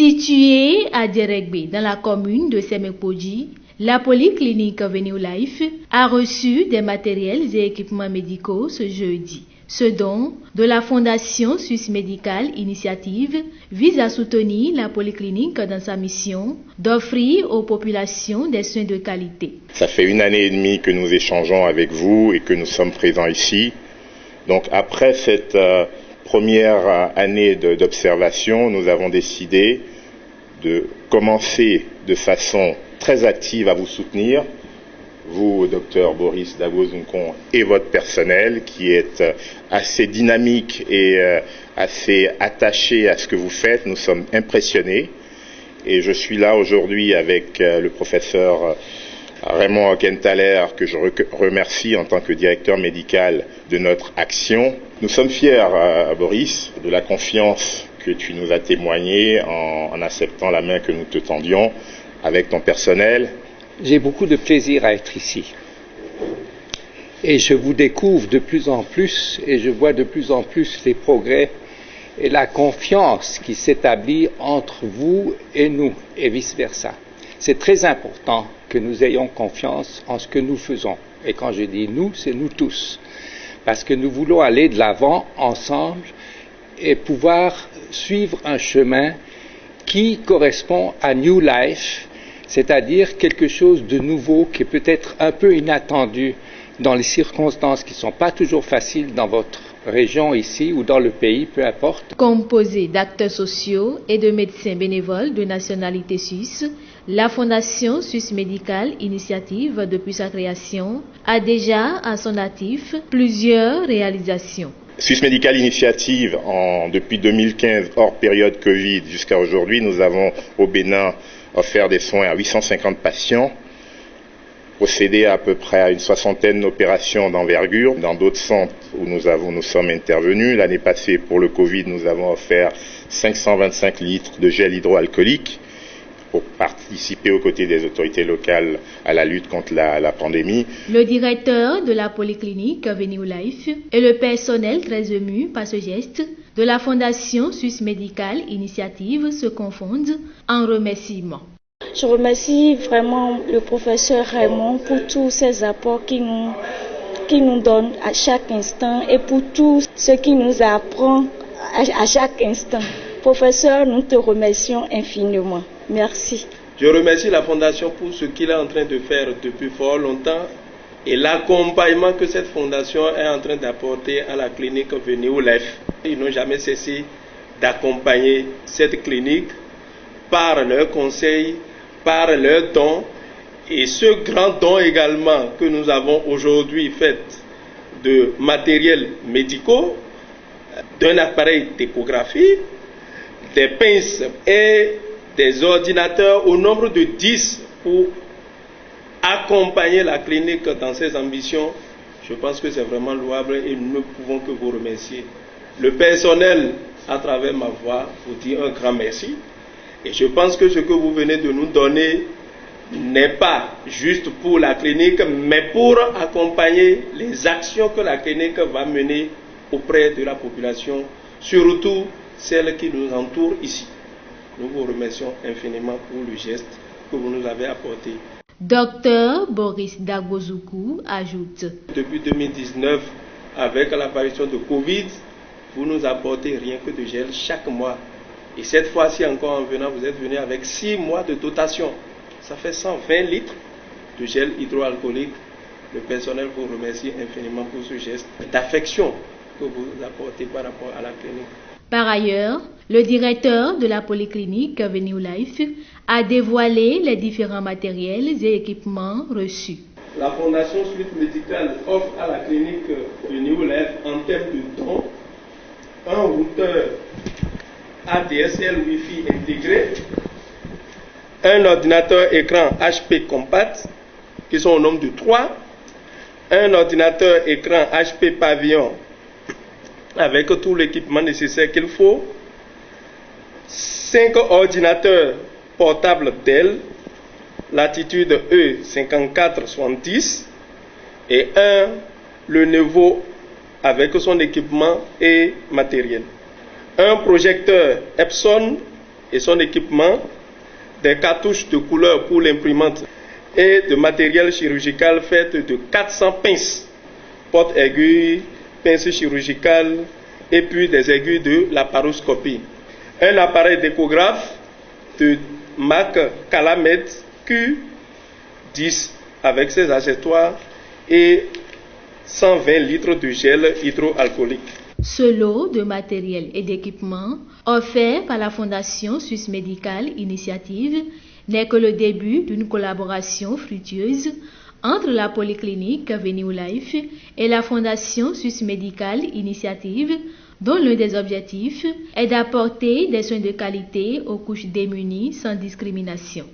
Située à Dieregbe, dans la commune de Semekpoji, la polyclinique Venue Life a reçu des matériels et équipements médicaux ce jeudi. Ce don de la Fondation Suisse Médicale Initiative vise à soutenir la polyclinique dans sa mission d'offrir aux populations des soins de qualité. Ça fait 1 année et demie que nous échangeons avec vous et que nous sommes présents ici. Donc après cette première année d'observation, nous avons décidé de commencer de façon très active à vous soutenir, vous, docteur Boris Dagbozoukon, et votre personnel qui est assez dynamique et assez attaché à ce que vous faites. Nous sommes impressionnés et je suis là aujourd'hui avec le professeur Raymond Hockenthaler, que je remercie en tant que directeur médical de notre action. Nous sommes fiers, Boris, de la confiance que tu nous as témoignée en acceptant la main que nous te tendions avec ton personnel. J'ai beaucoup de plaisir à être ici. Et je vous découvre de plus en plus et je vois de plus en plus les progrès et la confiance qui s'établit entre vous et nous et vice-versa. C'est très important que nous ayons confiance en ce que nous faisons. Et quand je dis nous, c'est nous tous. Parce que nous voulons aller de l'avant ensemble et pouvoir suivre un chemin qui correspond à New Life, c'est-à-dire quelque chose de nouveau qui est peut-être un peu inattendu dans les circonstances qui ne sont pas toujours faciles dans votre région ici ou dans le pays, peu importe. Composée d'acteurs sociaux et de médecins bénévoles de nationalité suisse, la Fondation Suisse Médicale Initiative, depuis sa création, a déjà à son actif plusieurs réalisations. Suisse Médicale Initiative, depuis 2015, hors période Covid jusqu'à aujourd'hui, nous avons au Bénin offert des soins à 850 patients, procédé à peu près à une 60aine d'opérations d'envergure dans d'autres centres où nous sommes intervenus. L'année passée, pour le Covid, nous avons offert 525 litres de gel hydroalcoolique pour participer aux côtés des autorités locales à la lutte contre la pandémie. Le directeur de la polyclinique Venue Life et le personnel très ému par ce geste de la Fondation Suisse Médicale Initiative se confondent en remerciements. Je remercie vraiment le professeur Raymond pour tous ses apports qu'il nous donne à chaque instant et pour tout ce qu'il nous apprend à chaque instant. Professeur, nous te remercions infiniment. Merci. Je remercie la Fondation pour ce qu'il est en train de faire depuis fort longtemps et l'accompagnement que cette Fondation est en train d'apporter à la clinique Venue Life. Ils n'ont jamais cessé d'accompagner cette clinique par leurs conseils, par leurs dons et ce grand don également que nous avons aujourd'hui fait de matériels médicaux, d'un appareil d'échographie, des pinces et des ordinateurs au nombre de 10 pour accompagner la clinique dans ses ambitions. Je pense que c'est vraiment louable et nous ne pouvons que vous remercier. Le personnel, à travers ma voix, vous dit un grand merci. Et je pense que ce que vous venez de nous donner n'est pas juste pour la clinique, mais pour accompagner les actions que la clinique va mener auprès de la population, surtout celles qui nous entourent ici. Nous vous remercions infiniment pour le geste que vous nous avez apporté. Docteur Boris Dagbozoukon ajoute. Depuis 2019, avec l'apparition de Covid, vous nous apportez rien que de gel chaque mois. Et cette fois-ci encore en venant, vous êtes venu avec 6 mois de dotation. Ça fait 120 litres de gel hydroalcoolique. Le personnel vous remercie infiniment pour ce geste d'affection que vous apportez par rapport à la clinique. Par ailleurs, le directeur de la polyclinique Venue Life a dévoilé les différents matériels et équipements reçus. La Fondation Suisse Médicale offre à la clinique Venue Life en termes de dons un routeur ADSL Wi-Fi intégré, un ordinateur écran HP Compact qui sont au nombre de 3, un ordinateur écran HP Pavillon avec tout l'équipement nécessaire qu'il faut, 5 ordinateurs portables Dell, Latitude E5470 et un Lenovo avec son équipement et matériel. Un projecteur Epson et son équipement, des cartouches de couleur pour l'imprimante et de matériel chirurgical fait de 400 pinces, porte-aiguilles, pinces chirurgicales et puis des aiguilles de laparoscopie. Un appareil d'échographe de marque Calamed Q10 avec ses accessoires et 120 litres de gel hydroalcoolique. Ce lot de matériel et d'équipement offert par la Fondation Suisse Médicale Initiative n'est que le début d'une collaboration fructueuse entre la Polyclinique Venue Life et la Fondation Suisse Médicale Initiative, dont l'un des objectifs est d'apporter des soins de qualité aux couches démunies sans discrimination.